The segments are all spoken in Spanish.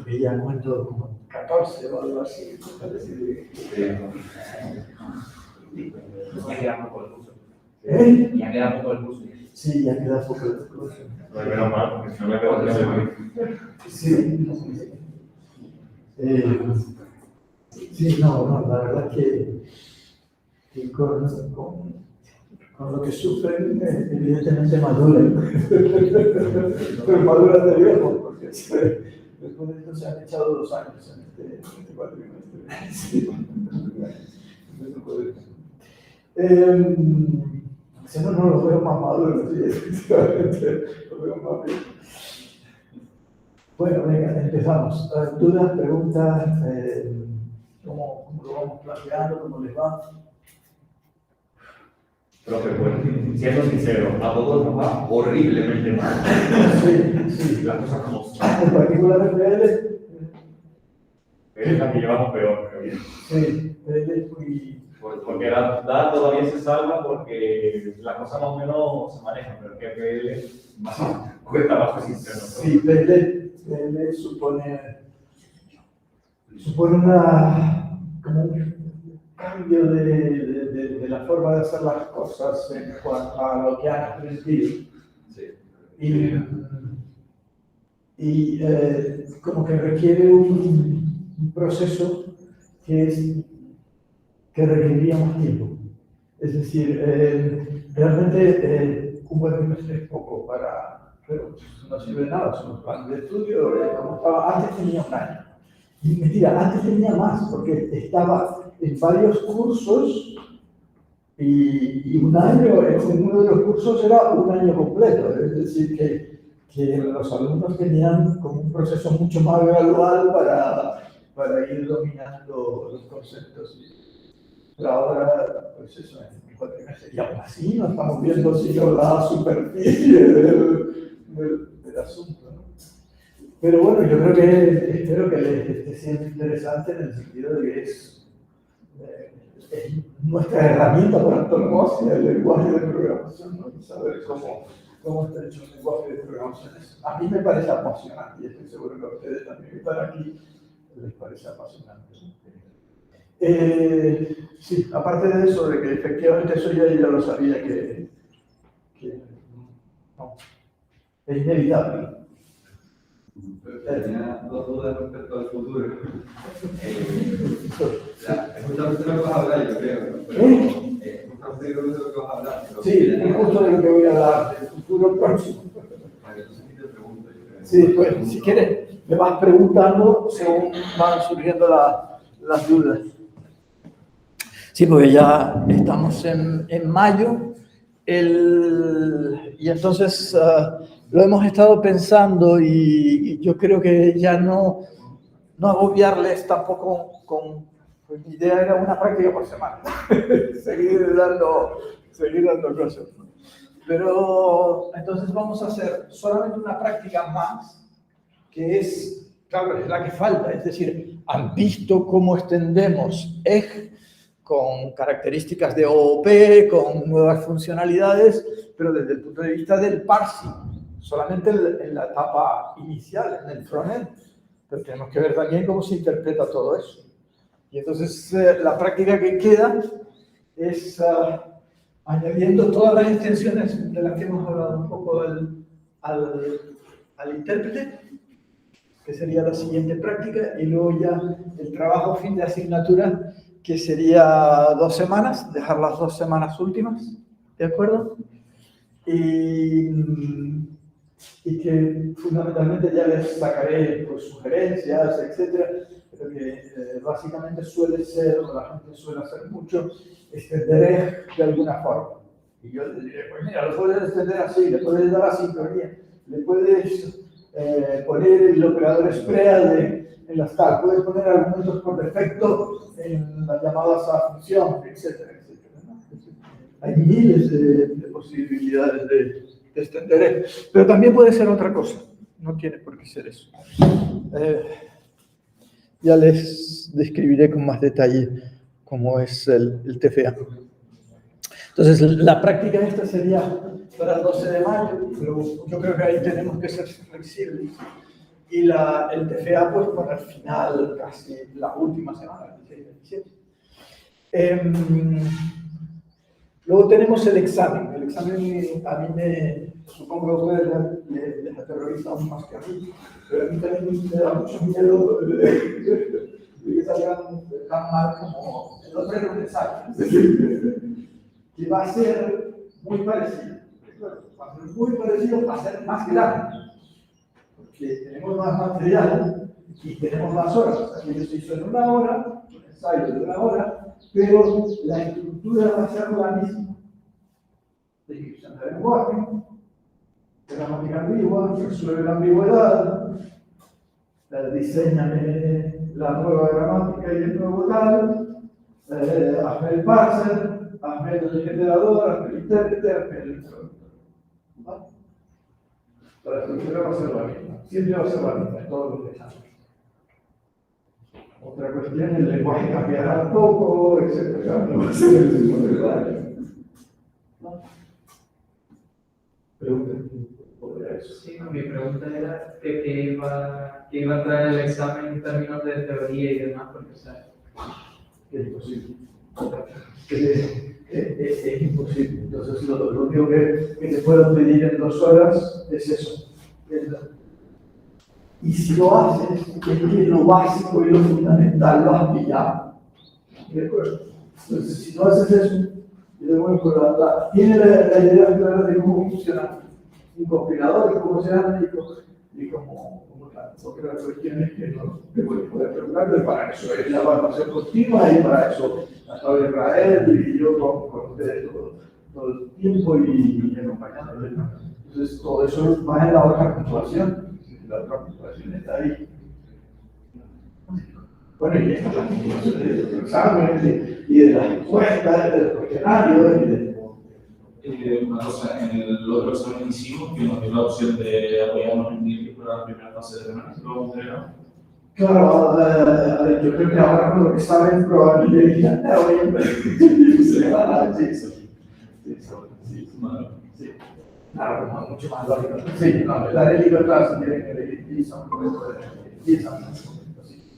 Veíamos en todo como 14 o algo así. Ya queda poco el curso. ¿Eh? Ya queda poco el curso. Sí, ya queda poco el curso. No hay menos mal, porque si no me quedo que Sí. Sí, no, la verdad que con lo que sufren, evidentemente maduran. Pero maduran de viejo, porque después de esto se han echado 2 años en este cuatrimestre. Sí. Si no, los veo más maduros, sí, efectivamente, los veo más bien. Bueno, venga, empezamos. ¿Dudas, preguntas? ¿Cómo lo vamos planteando? ¿Cómo les va? Profe, pues, siendo sincero, a todos nos va horriblemente mal. Sí. Las cosas como son. En particular el PL. Es la que llevamos peor, creo yo. Sí, PL es muy... Porque DA todavía se salva porque la cosa más o menos se maneja, pero que PL cuesta bajo sincero. Sí, PL supone como un cambio de la forma de hacer las cosas en cuanto a lo que han aprendido. Sí. Y como que requiere un proceso que requeriría más tiempo. Es decir, realmente un buen trimestre es poco pero no sirve de nada, son planes de estudio, como estaba, antes tenía 1 año. Y mentira, antes tenía más, porque estaba en varios cursos y 1 año, en uno de los cursos era 1 año completo, es decir, que los alumnos tenían como un proceso mucho más gradual para ir dominando los conceptos. Pero ahora, pues eso, en el cuatrimestre, y aún así no estamos viendo sino la superficie del asunto, ¿no? Pero bueno, yo espero que les esté siendo interesante en el sentido de que es nuestra herramienta para antonomasia, el lenguaje de programación, ¿no? Y saber cómo está hecho el lenguaje de programación. A mí me parece apasionante y estoy seguro que a ustedes también que están aquí les parece apasionante, ¿no? Sí, aparte de eso, de que efectivamente eso ya lo sabía que no, es inevitable. Tenía 2 dudas respecto al futuro. Justamente lo que vas a hablar, yo creo. Justamente creo que es lo que vas a hablar. Sí, es justo de lo que voy a hablar, del futuro próximo. Entonces, aquí te pregunto, yo creo. Sí, pues si quieres, me vas preguntando según van surgiendo las dudas. Sí, porque ya estamos en mayo y entonces lo hemos estado pensando y yo creo que ya no agobiarles tampoco pues mi idea era una práctica por semana, seguir dando cosas. Pero entonces vamos a hacer solamente una práctica más, que es, claro, es la que falta, es decir, han visto cómo extendemos EG con características de OOP, con nuevas funcionalidades, pero desde el punto de vista del parsing, solamente en la etapa inicial, en el frontend. Pero tenemos que ver también cómo se interpreta todo eso. Y entonces la práctica que queda es añadiendo todas las extensiones de las que hemos hablado un poco al intérprete, que sería la siguiente práctica, y luego ya el trabajo fin de asignatura, que sería 2 semanas, dejar las 2 semanas últimas, ¿de acuerdo? Y que fundamentalmente ya les sacaré pues, sugerencias, etcétera, pero que básicamente suele ser, o la gente suele hacer mucho, extender de alguna forma. Y yo les diré, pues mira, lo puedes extender así, le puedes dar asincronía, le puedes poner el operador SPREA en las TAC. Puedes poner argumentos por defecto en las llamadas a función, etcétera, etcétera, ¿no? Hay miles de posibilidades de extender, pero también puede ser otra cosa, no tiene por qué ser eso. Ya les describiré con más detalle cómo es el TFA. Entonces, la práctica esta sería para el 12 de mayo, pero yo creo que ahí tenemos que ser flexibles. Y el TFA, pues, para el final, casi la última semana, el 17. Luego tenemos el examen. El examen a mí supongo que a ustedes les aterroriza aún más que a mí, pero a mí también me da mucho miedo que salgan tan mal como el otro era un ensayo. Que va a ser muy parecido. Va a ser muy parecido, va a ser más grande. Porque tenemos más material y tenemos más horas. Aquello se hizo en 1 hora, un ensayo de 1 hora, pero la estructura va a ser la misma. Descripción del lenguaje, gramática ambigua, resuelve la ambigüedad, diseñame la nueva gramática y el nuevo tal, hazme el parser, hazme el generador, hazme el intérprete, hazme el traductor. ¿Vale? La estructura va a ser la misma, siempre va a ser la misma en todos los exámenes. Otra cuestión, el lenguaje cambiará un poco, etc. No va a ser el mismo lenguaje. ¿No? Pregunten sobre eso. Sí, no, mi pregunta era que qué iba a traer el examen en términos de teoría y demás, porque o sea, Es imposible. Es imposible. Entonces, lo único que te puedo pedir en 2 horas es eso. Y si lo haces, es que lo básico y lo fundamental lo has pillado. ¿De acuerdo? Entonces, si no haces eso, tiene la idea clara de cómo funciona un compilador y cómo se hace y cómo porque la cuestión es que no te puedes poder preguntar, pero para eso es la evaluación continua y para eso la Estado Israel y yo con ustedes todo el tiempo y acompañándoles. Entonces, todo eso va en la otra puntuación. La otra puntuación está ahí. Bueno, y esta es la puntuación de los exámenes y de las encuestas, de los cuestionarios. Una cosa, en el otro examen hicimos que nos dio la opción de apoyarnos en libros para la primera fase de remate, lo vamos a entregar. Claro, yo creo que ahora con lo que saben probablemente ya sí. Claro, como mucho más lógico. Sí, no, la de libertad se tiene que elegir y son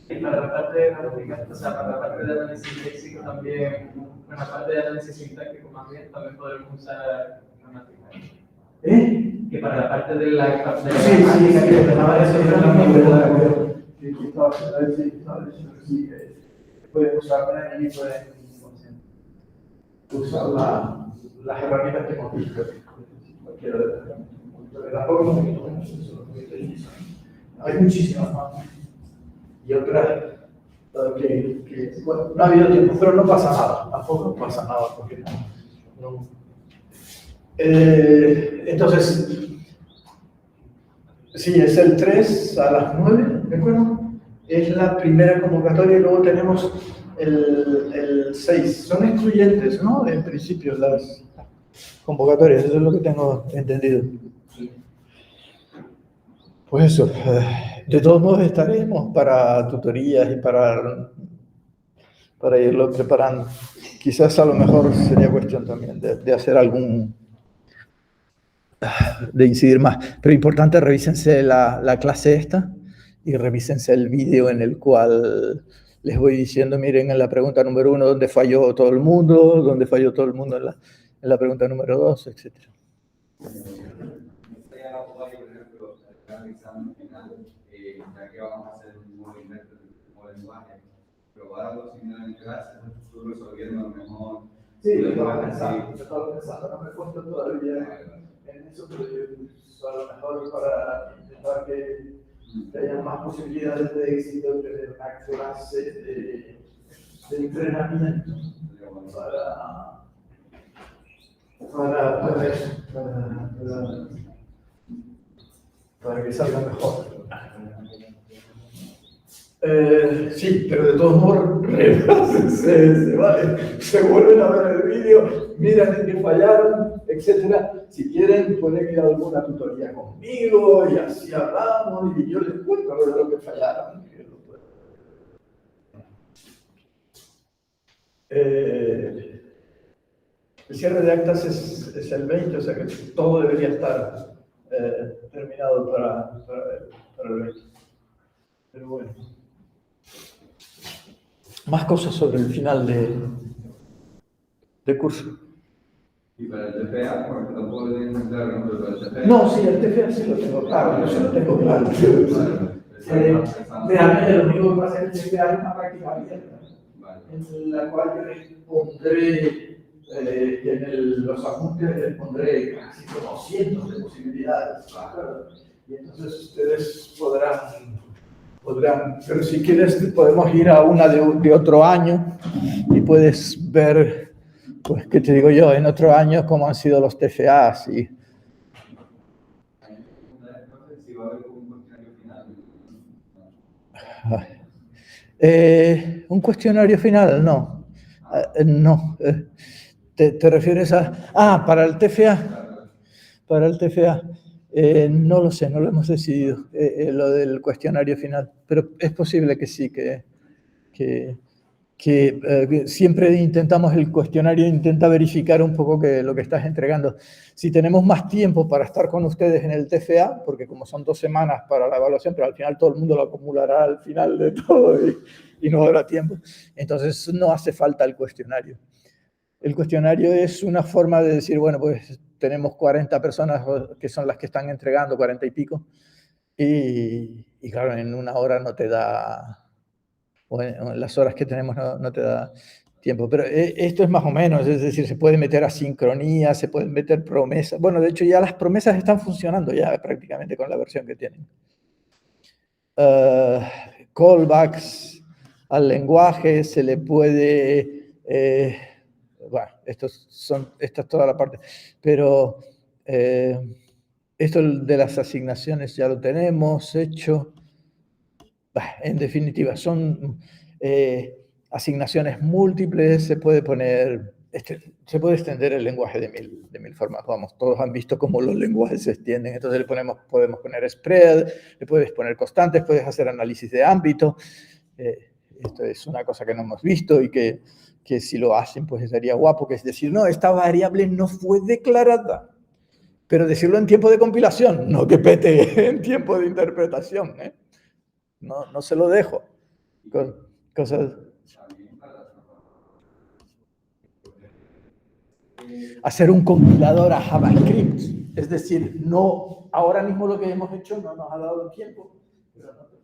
y para la parte de gramática, o sea, para la parte de análisis léxico también, en la parte de análisis sintáctico más bien, también podemos usar gramática. Que para la parte de la gramática que dejaba de ser una sí, pueden usar y pueden usar las herramientas que hemos visto. Cualquiera de las herramientas. Hay muchísimas más. Y otras que bueno, no ha habido tiempo, pero no pasa nada, tampoco pasa nada porque no. Entonces, sí, es el 3 a las 9, ¿de acuerdo? Es la primera convocatoria y luego tenemos el 6. Son excluyentes, ¿no? En principio, las convocatorias, eso es lo que tengo entendido. Pues eso, de todos modos estaremos para tutorías y para irlo preparando. Quizás a lo mejor sería cuestión también de hacer de incidir más. Pero importante, revísense la clase esta y revísense el vídeo en el cual les voy diciendo, miren en la pregunta número 1 dónde falló todo el mundo, dónde falló todo el mundo en la pregunta número 2, etc. El examen final, ya que vamos a hacer un nuevo intérprete, un nuevo lenguaje, probar algo similar en clase, tú resolviendo mejor. Sí, lo estaba pensando, no me he puesto todavía en eso, pero yo, a lo mejor para intentar que haya más posibilidades de éxito, tener una clase de entrenamiento para que salga mejor. Sí, pero de todos modos se vuelven a ver el vídeo, miran en qué fallaron, etc. Si quieren, pueden ir a alguna tutoría conmigo y así hablamos y yo les cuento de lo que fallaron. El cierre de actas es el 20, o sea que todo debería estar terminado para el 20. Pero bueno. Más cosas sobre el final de curso. Y para el TFA, porque tampoco lo tienen muy claro, ¿no? Pero para el TFA. No, sí, el TFA sí lo tengo claro, yo sí lo tengo claro. Mira, lo único que pasa es que el TFA es una práctica abierta, en la cual yo les pondré, en los apuntes les pondré casi como cientos de posibilidades, ¿verdad? Y entonces ustedes podrán, pero si quieres podemos ir a una de otro año y puedes ver, pues, ¿qué te digo yo? En otro año cómo han sido los TFAs y... un cuestionario final, no. No. ¿Te refieres a...? Ah, para el TFA. Para el TFA. No lo sé, no lo hemos decidido, lo del cuestionario final. Pero es posible que sí, que siempre intentamos, el cuestionario intenta verificar un poco que lo que estás entregando. Si tenemos más tiempo para estar con ustedes en el TFA, porque como son 2 semanas para la evaluación, pero al final todo el mundo lo acumulará al final de todo y no habrá tiempo, entonces no hace falta el cuestionario. El cuestionario es una forma de decir, bueno, pues tenemos 40 personas que son las que están entregando, 40 y pico, y claro, en 1 hora no te da... o en las horas que tenemos no te da tiempo. Pero esto es más o menos, es decir, se puede meter asincronía, se pueden meter promesas. Bueno, de hecho ya las promesas están funcionando ya prácticamente con la versión que tienen. Callbacks al lenguaje, se le puede... bueno, esta es toda la parte. Pero esto de las asignaciones ya lo tenemos hecho. En definitiva, son asignaciones múltiples, se puede poner, se puede extender el lenguaje de mil formas. Vamos, todos han visto cómo los lenguajes se extienden, entonces podemos poner spread, le puedes poner constantes, puedes hacer análisis de ámbito. Esto es una cosa que no hemos visto y que si lo hacen, pues sería guapo, que es decir, no, esta variable no fue declarada, pero decirlo en tiempo de compilación, no que pete en tiempo de interpretación, ¿eh? No se lo dejo. Cosas. Hacer un compilador a JavaScript. Es decir, no, ahora mismo lo que hemos hecho no nos ha dado tiempo, pero en otros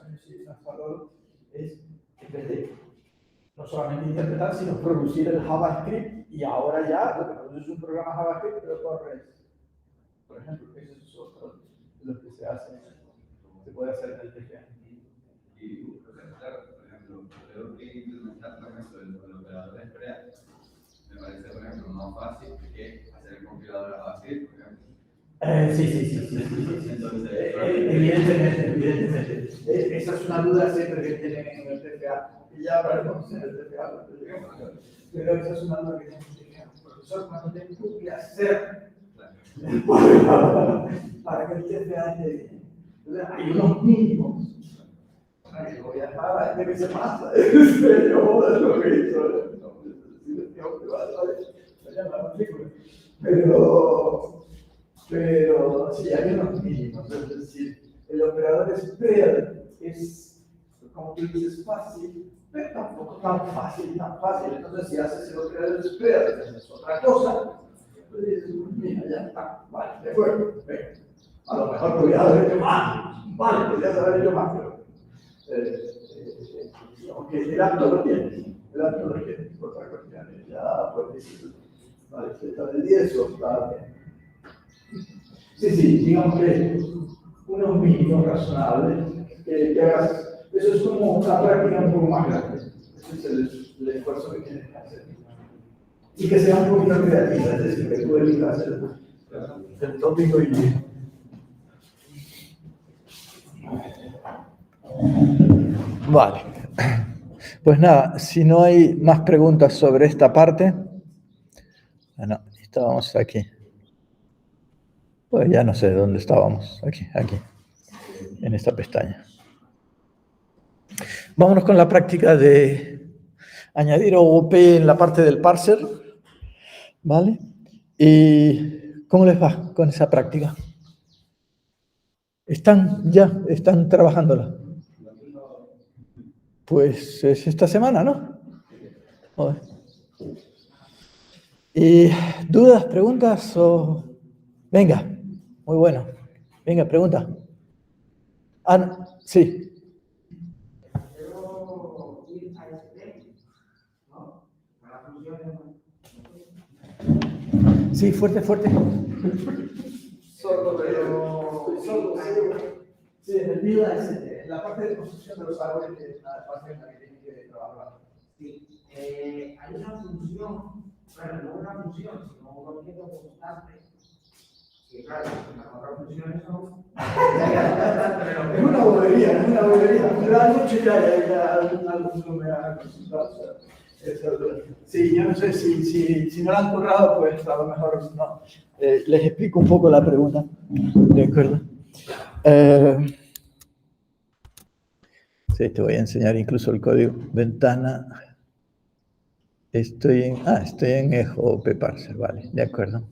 años sí nos ha dado, es en vez de no solamente interpretar, sino producir el JavaScript, y ahora ya lo que produce es un programa JavaScript, pero corre. Por ejemplo, eso es otro de lo que se hace. Se puede hacer en el TFA. Y, claro, por ejemplo, creo que implementar eso del operador de spread me parece, por ejemplo, más fácil que hacer el compilador a JavaScript, por ejemplo. Sí. Entonces, evidentemente. Esa es una duda siempre que tienen en el TFA. Y ya hablaremos en el TFA. Pero esa es una duda que tienen en el profesor cuando tengo que hacer para que el TFA esté bien. Hay unos mínimos. Voy a dejar a que se pasa. Yo lo que hizo. Pero sí, hay unos mínimos. Es decir, el operador spread es, como tú dices, fácil, pero tampoco tan fácil. Entonces, si haces el operador spread, es otra cosa. Pues dices, mira, ya está. Vale, de acuerdo. Venga. A lo mejor podría haber hecho más. Vale, podrías haber hecho más, pero aunque el acto lo tiene. Otra cuestión es ya, pues decir, vale, está del 10 o está bien. Sí, digamos que unos mínimos razonables, que hagas, eso es como una práctica un poco más grande. Ese es el esfuerzo que tienes que hacer. Y que sea un poquito creativa, es decir, que tú elijas el tópico y Vale. Pues nada, si no hay más preguntas sobre esta parte, bueno, estábamos aquí. Pues ya no sé dónde estábamos, aquí, en esta pestaña. Vámonos con la práctica de añadir OOP en la parte del parser, ¿vale? ¿Y cómo les va con esa práctica? ¿Están trabajándola? Pues es esta semana, ¿no? Joder. ¿Y dudas, preguntas o...? Venga, muy bueno. Venga, pregunta. Ah, no, sí. Sí, fuerte. Solo, sí, en el build en la parte de construcción de los árboles es la parte en la que tienen que trabajar. Sí, hay una función, bueno, no una función, sino un objeto constante, que claro, las otras funciones son... Es una bobería, pero anoche ya alguno me ha consultado. Sí, yo no sé si no lo han currado, pues a lo mejor no. Les explico un poco la pregunta. ¿De acuerdo? Sí, te voy a enseñar incluso el código. Ventana. Estoy en EJOP Parser, vale, de acuerdo.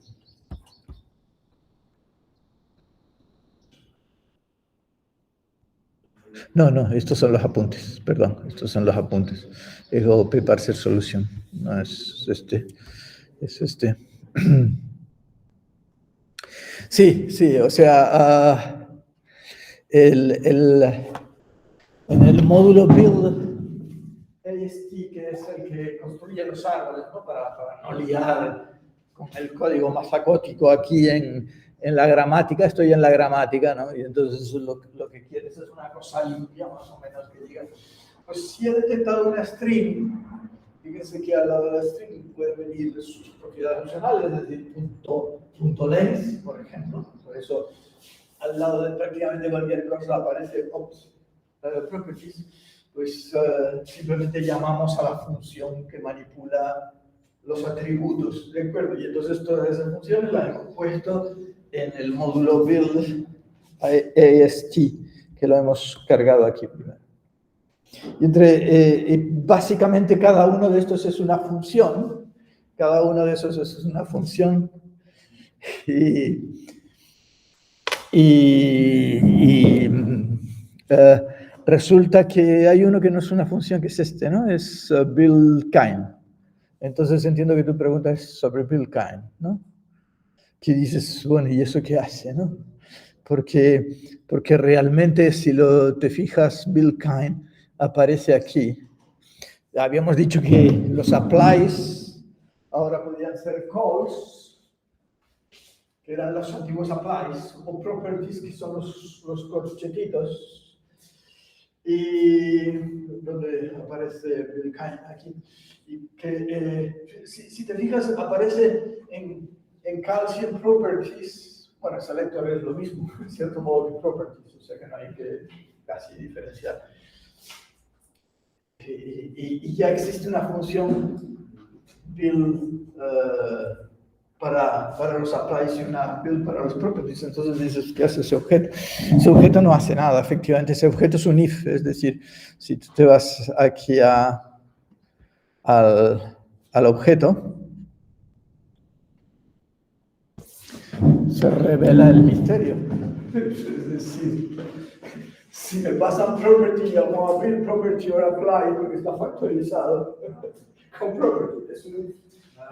No, estos son los apuntes, perdón, estos son los apuntes. EJOP Parser Solution, no es este, es este. Sí, o sea, en el módulo build AST, que es el que construye los árboles, ¿no? Para no liar con el código masacótico aquí en la gramática, estoy en la gramática, ¿no? Y entonces lo que quieres es una cosa limpia, más o menos, que diga, pues si he detectado una string, fíjense que al lado de la string puede venir sus propiedades funcionales, es decir, punto length, por ejemplo. Por eso, al lado de prácticamente cualquier cosa aparece properties, pues simplemente llamamos a la función que manipula los atributos, ¿de acuerdo? Y entonces todas esas funciones las hemos puesto en el módulo build AST, que lo hemos cargado aquí primero. Y básicamente cada uno de estos es una función, resulta que hay uno que no es una función, que es este, ¿no? Es buildKind. Entonces entiendo que tu pregunta es sobre buildKind, ¿no? Que dices, bueno, ¿y eso qué hace, no? Porque realmente si te fijas, buildKind aparece aquí. Habíamos dicho que los applies ahora podían ser calls, que eran los antiguos applies, o properties, que son los corchetitos, y donde aparece buildKind aquí. Y que, si te fijas, aparece en calcium properties, bueno, selector es lo mismo, en cierto modo, que properties, o sea que no hay que casi diferenciar. Y ya existe una función build para los applies y una build para los properties. Entonces dices, ¿qué hace ese objeto? Ese objeto no hace nada, efectivamente. Ese objeto es un if, es decir, si tú te vas aquí al objeto, se revela el misterio. Es decir, si me pasan property, llamo a build property o apply porque está factorizado con property. Es un,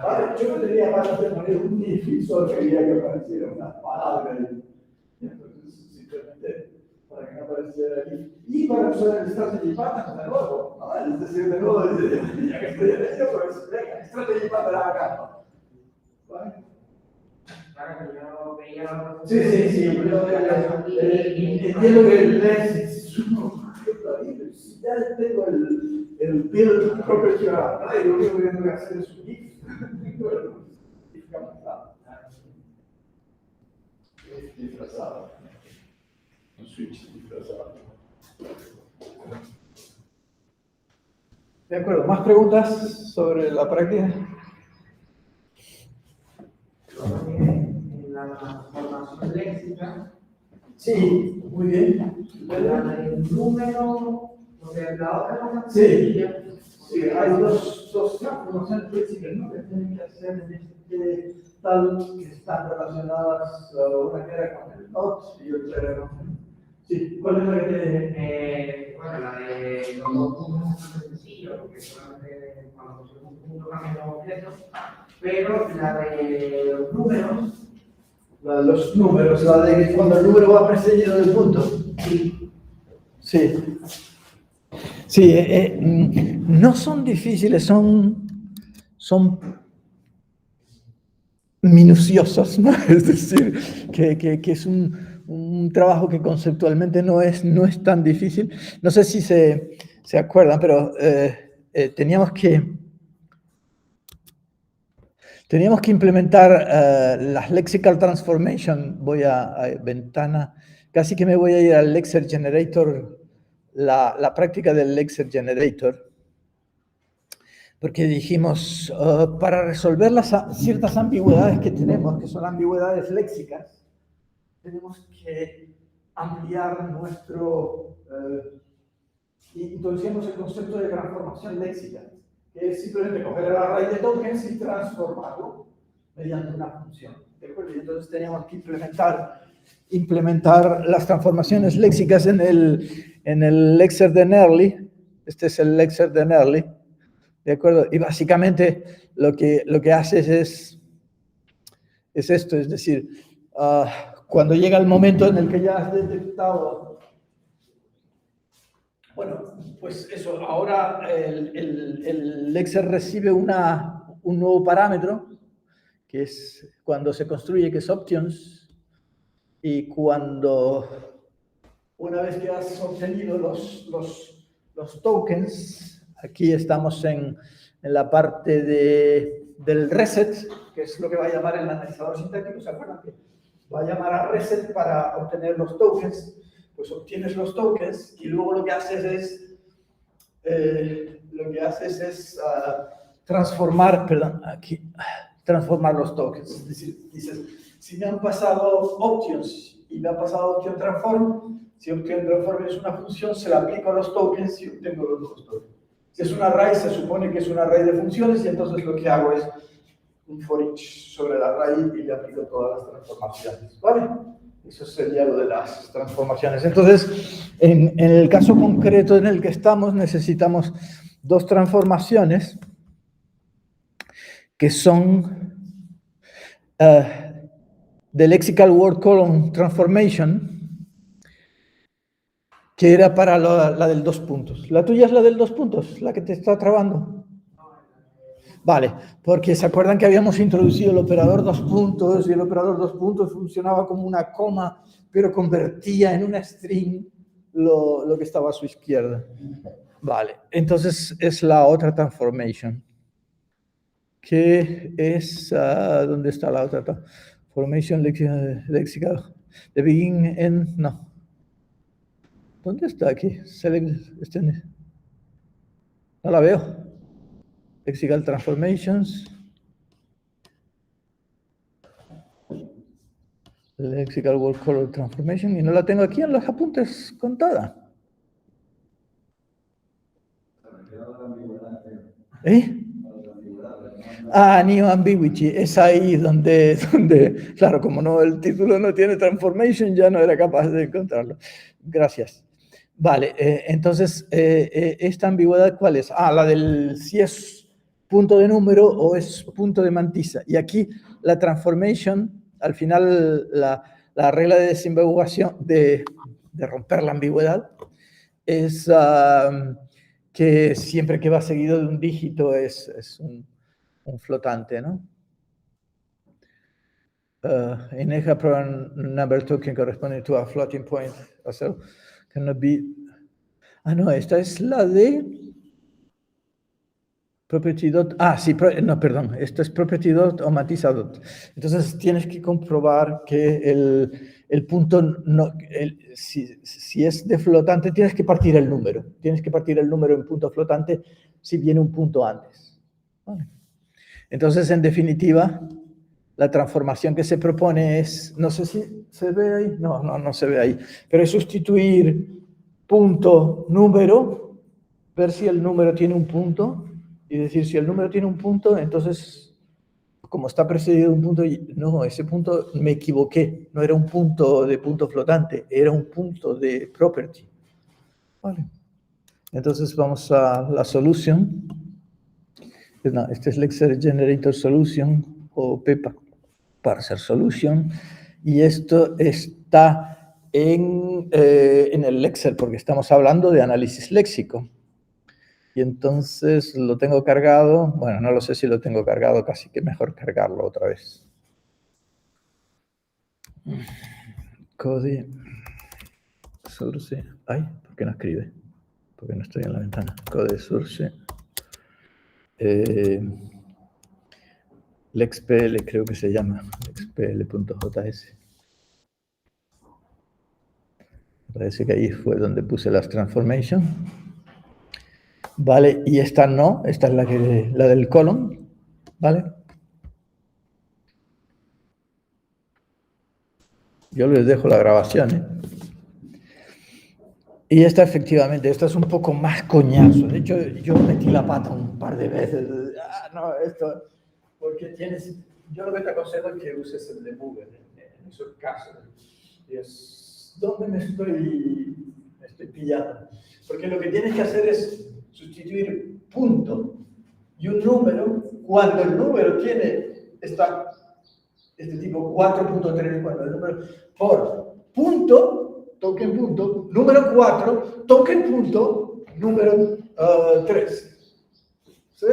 vale, yo no tenía ganas de poner un if y solo quería que apareciera una palabra ahí. Entonces, simplemente para que no apareciera aquí. Y para usar el strategy pattern de nuevo. ¿No? Es decir, de nuevo, ya que estoy en ello, pues venga, strategy pattern acá. ¿Vale? Claro, yo veía... Sí, yo entiendo que el less es un objeto ahí, si ya tengo el build property apply, lo único que tengo que hacer es un if. Es disfrazado. Un switch disfrazado. De acuerdo, ¿más preguntas sobre la práctica? En la formación léxica, Sí, muy bien. la del número, porque la otra cosa Sí. sencilla, Sí, hay dos transformaciones léxicas, ¿no? Que tienen que hacer en este tal que están relacionadas, una que era con el not y otra era con... Sí, ¿cuál es la que te... bueno, la de los dos puntos es más sencillo, porque solamente cuando pusimos un punto cambian los objetos, pero la de los números, La de los números, la de cuando el número va precedido del punto. sí, Sí. Sí, no son difíciles, son minuciosos, ¿no? Es decir, que es un trabajo que conceptualmente no es tan difícil. No sé si se acuerdan, pero teníamos que implementar las lexical transformation. Voy a ventana, casi que me voy a ir al Lexer Generator, la práctica del Lexer Generator. Porque dijimos, para resolver ciertas ambigüedades que tenemos, que son ambigüedades léxicas, tenemos que ampliar nuestro... introducimos el concepto de transformación léxica, que es simplemente coger el array de tokens y transformarlo mediante una función. ¿De acuerdo? Y entonces teníamos que implementar las transformaciones léxicas en el Lexer de Nerli. Este es el Lexer de Nerli. ¿De acuerdo? Y básicamente lo que haces es esto, es decir, cuando llega el momento en el que ya has detectado, bueno, pues eso, ahora el Lexer recibe un nuevo parámetro, que es cuando se construye, que es options, y una vez que has obtenido los tokens, aquí estamos en la parte del reset, que es lo que va a llamar el analizador sintáctico. ¿Se acuerdan que va a llamar a reset para obtener los tokens? Pues obtienes los tokens y luego lo que haces es transformar los tokens. Es decir, dices, si me han pasado options y me ha pasado option transform, si option transform es una función, se la aplico a los tokens y obtengo los nuevos tokens. Si es un array, se supone que es un array de funciones y entonces lo que hago es un for each sobre el array y le aplico todas las transformaciones, ¿vale? Eso sería lo de las transformaciones. Entonces, en el caso concreto en el que estamos, necesitamos dos transformaciones que son the lexical word column transformation, que era para la del 2 puntos. ¿La tuya es la del 2 puntos? ¿La que te está trabando? Vale, porque se acuerdan que habíamos introducido el operador 2 puntos y el operador 2 puntos funcionaba como una coma, pero convertía en una string lo que estaba a su izquierda. Vale, entonces es la otra transformation, que es... ¿dónde está la otra transformation lexical? The begin, end, no. ¿Dónde está aquí? No la veo. Lexical transformations. Lexical word color transformation. Y no la tengo aquí en los apuntes contada. ¿Eh? New ambiguity. Es ahí donde, claro, como no, el título no tiene transformation, ya no era capaz de encontrarlo. Gracias. Vale, entonces, ¿esta ambigüedad cuál es? La del si es punto de número o es punto de mantisa. Y aquí la transformation, al final, la regla de desambiguación, de romper la ambigüedad, es que siempre que va seguido de un dígito es un flotante, ¿no? In a program number token corresponding to a floating point, so cannot be... no, esta es la de property dot... sí, no, perdón, esto es property dot o matiza dot. Entonces tienes que comprobar que el punto, no, si es de flotante, tienes que partir el número. Tienes que partir el número en punto flotante si viene un punto antes. ¿Vale? Entonces, en definitiva, la transformación que se propone es, no sé si se ve ahí, no se ve ahí, pero es sustituir punto, número, ver si el número tiene un punto, y decir, si el número tiene un punto, entonces, como está precedido de un punto, no, ese punto me equivoqué, no era un punto de punto flotante, era un punto de property. Vale. Entonces vamos a la solución. No, este es Lexer Generator Solution, o PEPA Parser Solution, y esto está en el Lexer, porque estamos hablando de análisis léxico. Y entonces lo tengo cargado, bueno, no lo sé si lo tengo cargado, casi que mejor cargarlo otra vez. Code source, ay, ¿por qué no escribe? Porque no estoy en la ventana. Code source. LexPL creo que se llama, lexpl.js. Parece que ahí fue donde puse las transformations. Vale, y esta no, esta es la del column, ¿vale? Yo les dejo la grabación, ¿eh? Y esta efectivamente, esta es un poco más coñazo. De hecho, yo metí la pata un par de veces. No, esto, porque tienes, yo lo que te aconsejo es que uses el debugger en esos casos. Es donde me estoy pillando. Porque lo que tienes que hacer es sustituir punto y un número cuando el número tiene este tipo 4.3, cuando el número por punto, token punto, número 4, token punto, número 3. ¿Sí?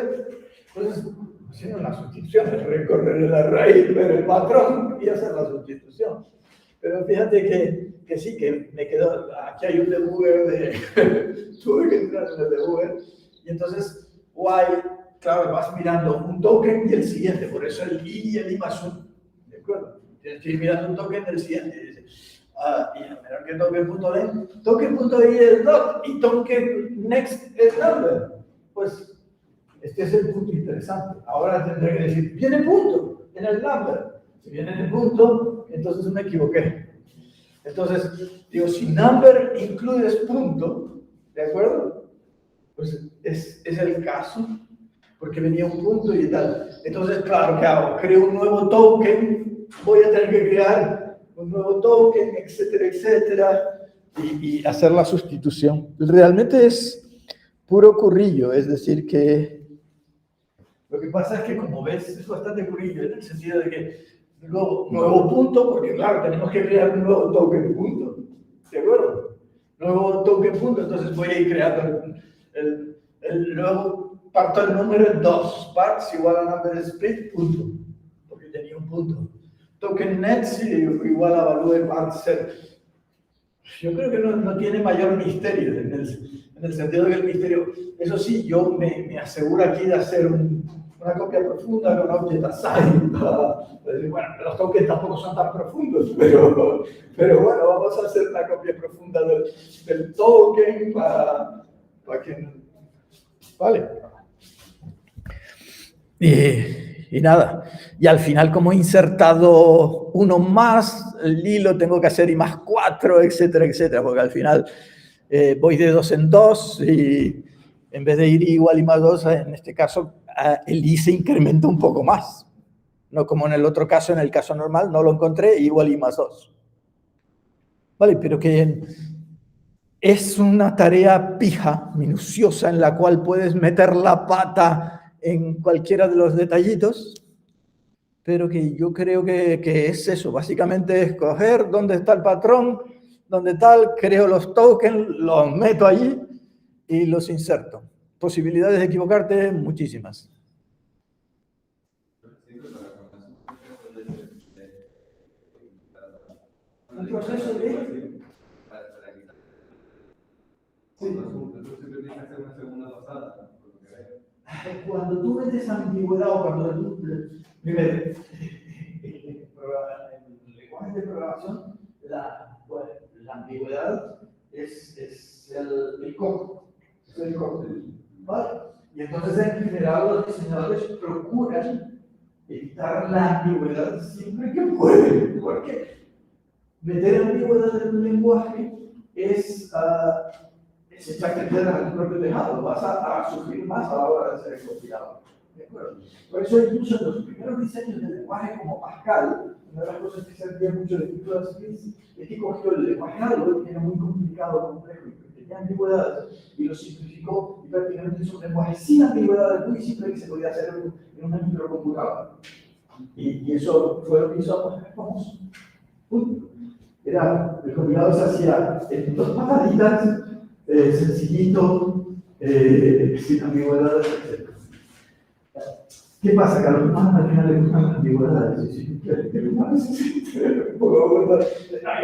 Entonces, haciendo una sustitución, es recorrer la raíz, ver el patrón y hacer la sustitución. Pero fíjate que sí, que me quedó, aquí hay un debugger tuve que entrar en el debugger, y entonces, while, claro, vas mirando un token y el siguiente, por eso el i y el i más 1, ¿de acuerdo? Tienes que ir mirando un token del siguiente, y dices, y a menor que token.i es dot, y token next es number. Pues, este es el punto interesante. Ahora tendré que decir, viene punto en el number. Si viene en el punto, entonces me equivoqué. Entonces, digo, si number incluyes punto, ¿de acuerdo? Pues es el caso, porque venía un punto y tal. Entonces, claro, ¿qué hago? Creo un nuevo token, voy a tener que crear un nuevo token, etcétera, etcétera, y hacer la sustitución. Realmente es puro currillo, es decir, que lo que pasa es que, como ves, es bastante currillo, en el sentido de que luego, nuevo punto, porque claro, tenemos que crear un nuevo token punto, ¿de acuerdo? Nuevo token punto, entonces voy a ir creando luego parto el número en 2, parts igual a number split, punto, porque tenía un punto. Token net igual a value part set. Yo creo que no tiene mayor misterio, en el sentido de que el misterio, eso sí, yo me aseguro aquí de hacer una copia profunda con object assign. Bueno, los tokens tampoco son tan profundos, pero bueno, vamos a hacer una copia profunda del token para que... Vale. Y nada, y al final, como he insertado uno más, el hilo tengo que hacer y más 4, etcétera, etcétera, porque al final voy de 2 en 2 y en vez de ir igual y más 2, en este caso el i se incrementa un poco más. No como en el otro caso, en el caso normal no lo encontré, igual y más 2. Vale, pero que es una tarea pija, minuciosa, en la cual puedes meter la pata en cualquiera de los detallitos, pero que yo creo que es eso, básicamente escoger dónde está el patrón, dónde tal, creo los tokens, los meto allí y los inserto. Posibilidades de equivocarte, muchísimas. ¿Un proceso de...? Cuando tú metes ambigüedad o cuando tú... Primero, en el lenguaje de programación, la ambigüedad es el código. Es el código. ¿Vale? Y entonces, en general, los diseñadores procuran evitar la ambigüedad siempre que pueden, porque meter ambigüedad en un lenguaje es echarte piedras en tu propio tejado, vas a sufrir más a la hora de ser compilado. ¿De acuerdo? Por eso, incluso en los primeros diseños del lenguaje, como Pascal, una de las cosas que se hacía mucho de Nicolas Smith es que cogió el lenguaje algo que era muy complicado, complejo y que tenía ambigüedades, y lo simplificó y prácticamente hizo un lenguaje sin ambigüedades muy simple que se podía hacer en una microcomputadora. Y eso fue lo que hizo a Pascal famoso. Era, el compilado se hacía en 2 pataditas, sencillito, sin ambigüedades, etc. ¿Qué pasa? Que a los humanos al final les gustan las ambigüedades. El humano yo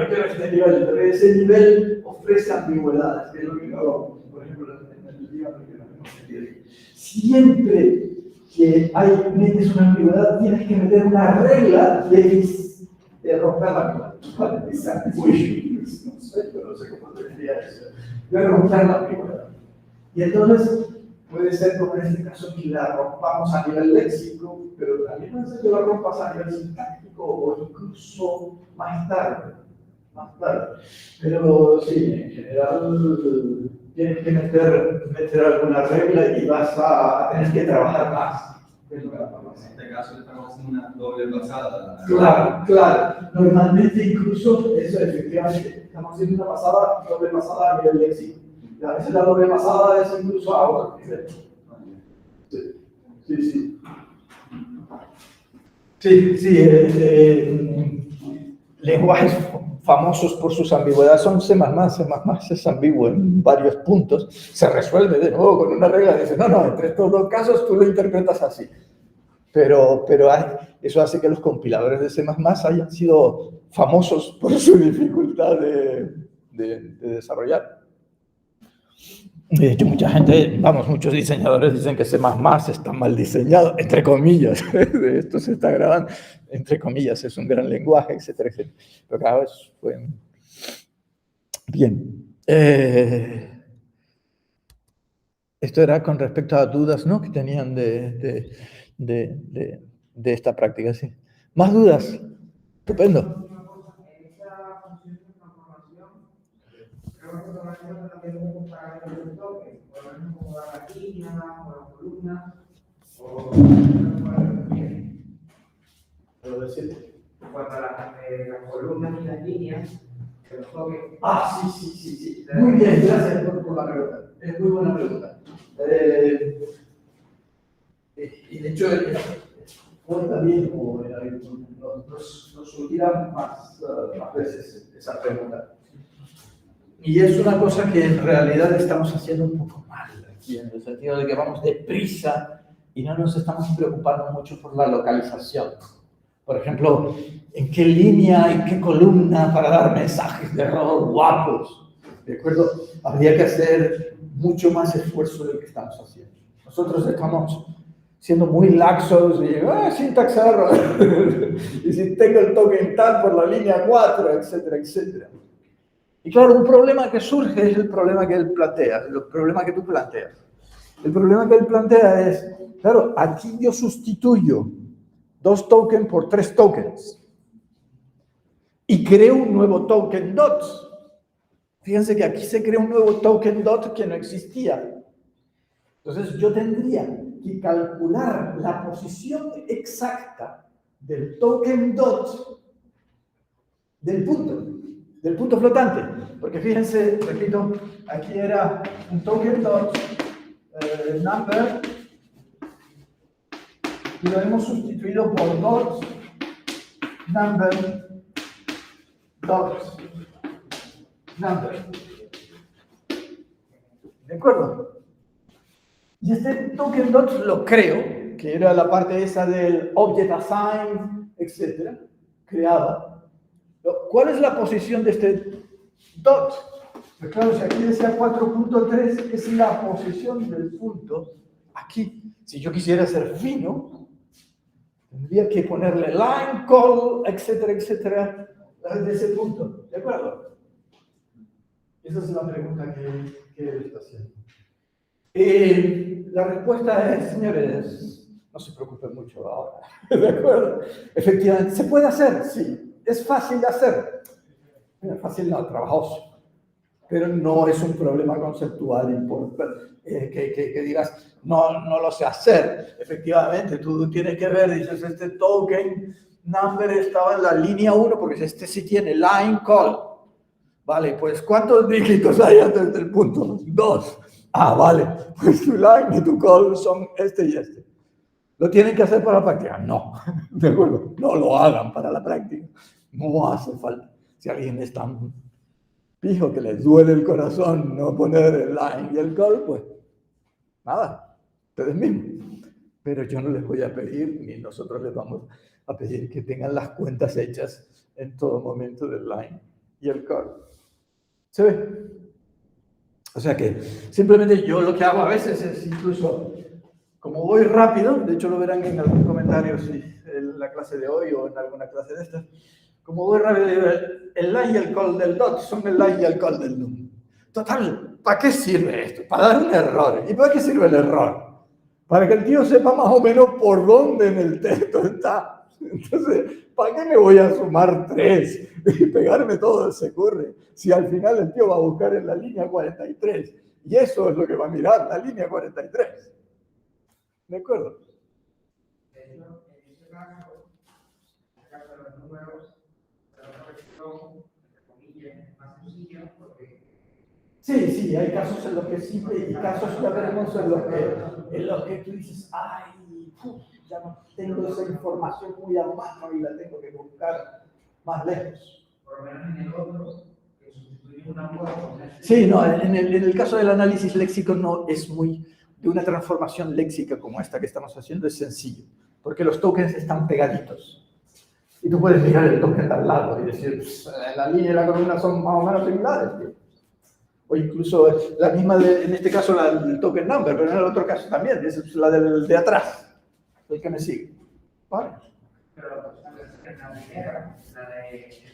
quiero este nivel, pero ese nivel ofrece ambigüedades, que es lo que no, por ejemplo, en el libro que nos hemos metido. Siempre que metes una ambigüedad, tienes que meter una regla de romper la ambigüedad. No sé, pero no sé cómo definiría eso. De romper la ambigüedad. Y entonces, puede ser como en este caso que la rompamos a nivel léxico, pero también puede ser que la rompas a nivel sintáctico o incluso más tarde. Pero sí, en general tienes que meter alguna regla y vas a tener que trabajar más. En este caso estamos haciendo una doble pasada. Claro. Normalmente incluso eso efectivamente. Estamos haciendo una doble pasada a nivel léxico. A veces la doble pasada es incluso a otro nivel. Sí. Lenguajes famosos por sus ambigüedades son C++. C++ es ambiguo en varios puntos. Se resuelve de nuevo con una regla. Dice, no, entre estos 2 casos tú lo interpretas así. Pero eso hace que los compiladores de C++ hayan sido famosos por su dificultad de desarrollar. De hecho, muchos diseñadores dicen que C++ está mal diseñado, entre comillas. De esto se está grabando, entre comillas, es un gran lenguaje, etcétera. Pero cada vez fue... Bien. Esto era con respecto a dudas, ¿no?, que tenían de esta práctica, sí. ¿Más dudas? Estupendo. Cuando las columnas y las líneas se los toquen. Sí. Muy bien, gracias por la pregunta. Es muy buena pregunta. Y de hecho, también nos surgirá más veces esa pregunta. Y es una cosa que en realidad estamos haciendo un poco mal aquí, en el sentido de que vamos deprisa y no nos estamos preocupando mucho por la localización. Por ejemplo, ¿en qué línea, en qué columna para dar mensajes de error guapos? ¿De acuerdo? Habría que hacer mucho más esfuerzo del que estamos haciendo. Nosotros estamos siendo muy laxos y syntax error, y si tengo el token tal por la línea 4, etcétera, etcétera. Y claro, un problema que surge es el problema que él plantea, el problema que tú planteas. El problema que él plantea es, claro, aquí yo sustituyo 2 tokens por 3 tokens y creo un nuevo token dot. Fíjense que aquí se crea un nuevo token dot que no existía. Entonces yo tendría que calcular la posición exacta del token dot del punto flotante. Porque fíjense, repito, aquí era un token dot number y lo hemos sustituido por dot number dot number. ¿De acuerdo? Y este token dot lo creo, que era la parte esa del object assign, etcétera, creado. ¿Cuál es la posición de este dot? Pues claro, si aquí decía 4.3, es la posición del punto aquí. Si yo quisiera ser fino, tendría que ponerle line, call, etcétera, etcétera, desde ese punto. ¿De acuerdo? Esa es la pregunta que él está haciendo. La respuesta es, señores, no se preocupen mucho ahora, ¿de acuerdo? Efectivamente, ¿se puede hacer? Sí. ¿Es fácil de hacer? Fácil no, trabajoso. Pero no es un problema conceptual que digas, no lo sé hacer. Efectivamente, tú tienes que ver, dices, este token number estaba en la línea 1, porque este sí tiene line call. Vale, pues ¿cuántos dígitos hay antes del punto? 2. Ah, vale, pues tu line y tu call son este y este. ¿Lo tienen que hacer para la práctica? No, de acuerdo, no lo hagan para la práctica. No hace falta. Si alguien es tan pijo que les duele el corazón no poner el line y el call, pues nada, ustedes mismos. Pero yo no les voy a pedir, ni nosotros les vamos a pedir que tengan las cuentas hechas en todo momento del line y el call. ¿Se ve? O sea que simplemente yo lo que hago a veces es incluso, como voy rápido, de hecho lo verán en algún comentario si en la clase de hoy o en alguna clase de estas, como voy rápido, el line y el call del dot son el line y el call del num. Total, ¿para qué sirve esto? Para dar un error. ¿Y para qué sirve el error? Para que el tío sepa más o menos por dónde en el texto está. Entonces, ¿para qué me voy a sumar 3 y pegarme todo el securre si al final el tío va a buscar en la línea 43? Y eso es lo que va a mirar, la línea 43. ¿De acuerdo? En este caso de los números, la corrección, entre comillas, es más sencilla porque... Sí, hay casos en los que sí, y casos ya veremos en los que tú dices, ay, ya no tengo esa información muy a mano y la tengo que buscar más lejos. Por lo menos en el otro, que sustituye una forma. Sí, no, en el caso del análisis léxico no es muy, de una transformación léxica como esta que estamos haciendo es sencillo, porque los tokens están pegaditos. Y tú puedes mirar el token al lado y decir, la línea y la columna son más o menos similares, tío. O incluso la misma, en este caso, el token number, pero en el otro caso también, es la del de atrás, el que me sigue. ¿Vale? Pero la primera,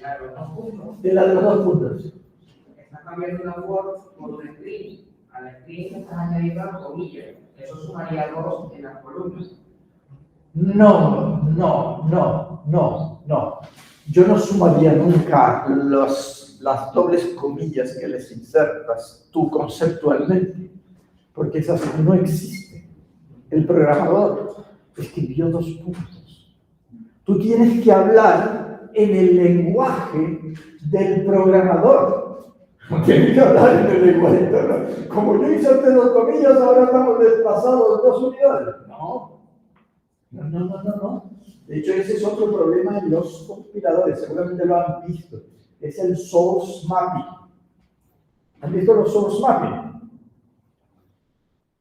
la de los 2 puntos, De la de los 2 puntos. está cambiando una word por un string. A la string estás añadiendo las comillas. Eso sumaría 2 en las columnas. No. Yo no sumaría nunca las dobles comillas que les insertas tú conceptualmente, porque esas no existen. El programador escribió 2 puntos. Tú tienes que hablar en el lenguaje del programador. No tienes que hablar en el lenguaje. Como yo inserté 2 comillas, ahora estamos desplazados 2 unidades. No. De hecho, ese es otro problema en los compiladores, seguramente lo han visto. Es el source mapping. ¿Han visto los source mapping?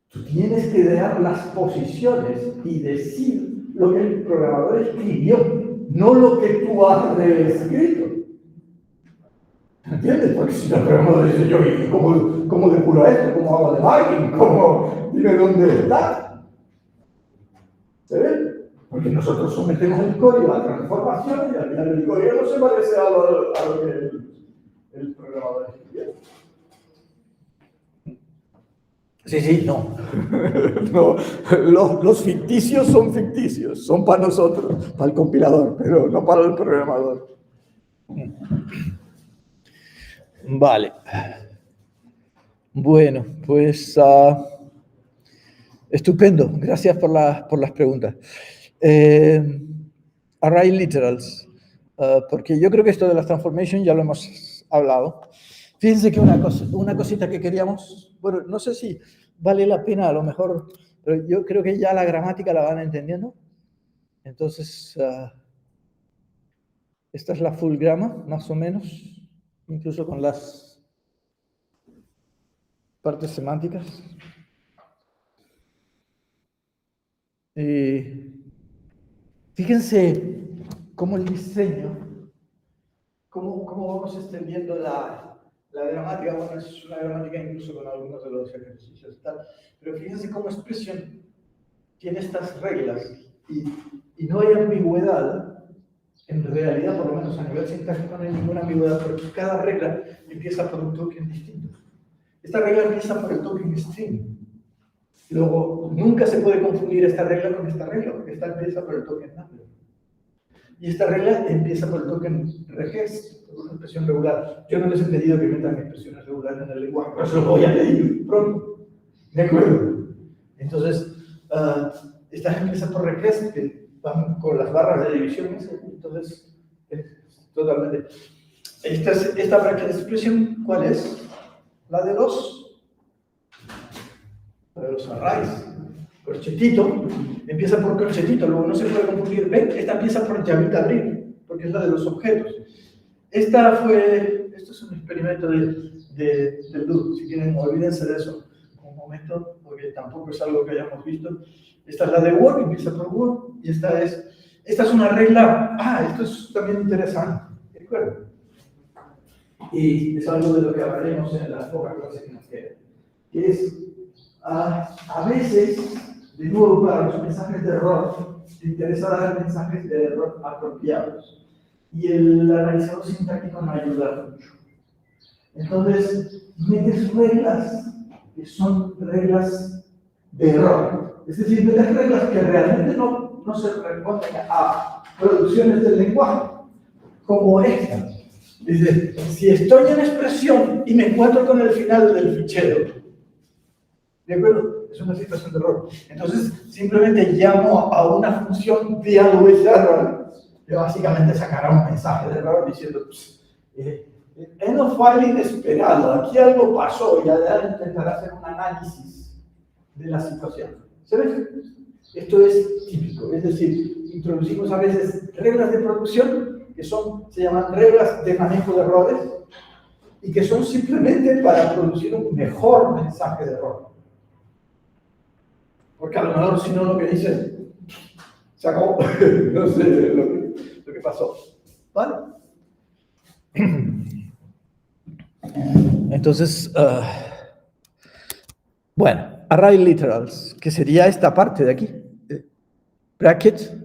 Tú tienes que dar las posiciones y decir lo que el programador escribió, no lo que tú has reescrito. ¿Entiendes? Porque si el programador dice yo, ¿cómo depuro esto? ¿Cómo hago debugging? ¿Cómo? Dime dónde está. ¿Se ve? Porque nosotros sometemos el código a transformación y al final el código no se parece a lo que el programador escribió. Sí, no. Los ficticios son para nosotros, para el compilador, pero no para el programador. Vale. Bueno, pues estupendo. Gracias por las preguntas. Array literals, porque yo creo que esto de las transformations ya lo hemos hablado. Fíjense que una cosita que queríamos, bueno, no sé si vale la pena a lo mejor, pero yo creo que ya la gramática la van entendiendo. Entonces, esta es la full grammar, más o menos, incluso con las partes semánticas. Fíjense cómo el diseño, cómo vamos extendiendo la gramática. Bueno, es una gramática incluso con algunos de los ejercicios y tal, pero fíjense cómo expresión tiene estas reglas y no hay ambigüedad. En realidad, por lo menos a nivel sintáctico, no hay ninguna ambigüedad, porque cada regla empieza por un token distinto. Esta regla empieza por el token string. Luego, nunca se puede confundir esta regla con esta regla, porque esta empieza por el token number. Y esta regla empieza por el token regest, por una expresión regular. Yo no les he pedido que metan expresiones regulares en el lenguaje, pero se lo voy a pedir pronto. ¿De acuerdo? Entonces, esta empieza por regest, que van con las barras de división. Entonces, es totalmente... Esta bracket expression, ¿cuál es? La de los arrays. Corchetito, empieza por corchetito, luego no se puede confundir. ¿Ven? Esta empieza por llavita abrir, porque es la de los objetos. Esto es un experimento del loop. Si quieren, olvídense de eso un momento, porque tampoco es algo que hayamos visto. Esta es la de Word, empieza por Word, y esta es una regla. Esto es también interesante, ¿de acuerdo? Y es algo de lo que hablaremos en las pocas clases que nos quedan, que es, a veces, de nuevo para los mensajes de error, te interesa dar mensajes de error apropiados, y el analizador sintáctico no ayuda mucho. Entonces, metes reglas que son reglas de error, es decir, metes reglas que realmente no se responden a producciones del lenguaje, como esta. Dice, si estoy en expresión y me encuentro con el final del fichero, ¿de acuerdo? Es una situación de error. Entonces, simplemente llamo a una función deal with error, que básicamente sacará un mensaje de error diciendo, end of file inesperado, aquí algo pasó, y ahora intentará hacer un análisis de la situación. ¿Se ve? Esto es típico, es decir, introducimos a veces reglas de producción que se llaman reglas de manejo de errores y que son simplemente para producir un mejor mensaje de error. Porque a lo mejor si no lo que dice, se acabó, no sé lo que pasó. ¿Vale? Entonces, bueno, array literals, que sería esta parte de aquí. Bracket,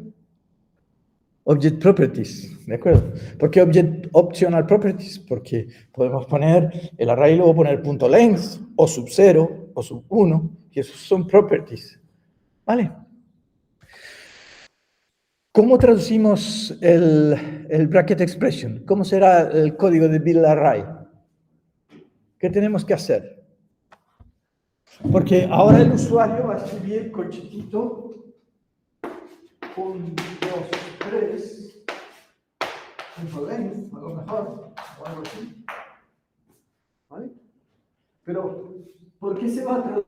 object properties, ¿de acuerdo? ¿Por qué object optional properties? Porque podemos poner el array y luego poner punto length, o sub 0, o sub 1, y esos son properties. ¿Vale? ¿Cómo traducimos el bracket expression? ¿Cómo será el código de build array? ¿Qué tenemos que hacer? Porque ahora el usuario va a escribir corchetito 1, 2, 3, punto length, a lo mejor, o algo así. ¿Vale? Pero, ¿por qué se va a traducir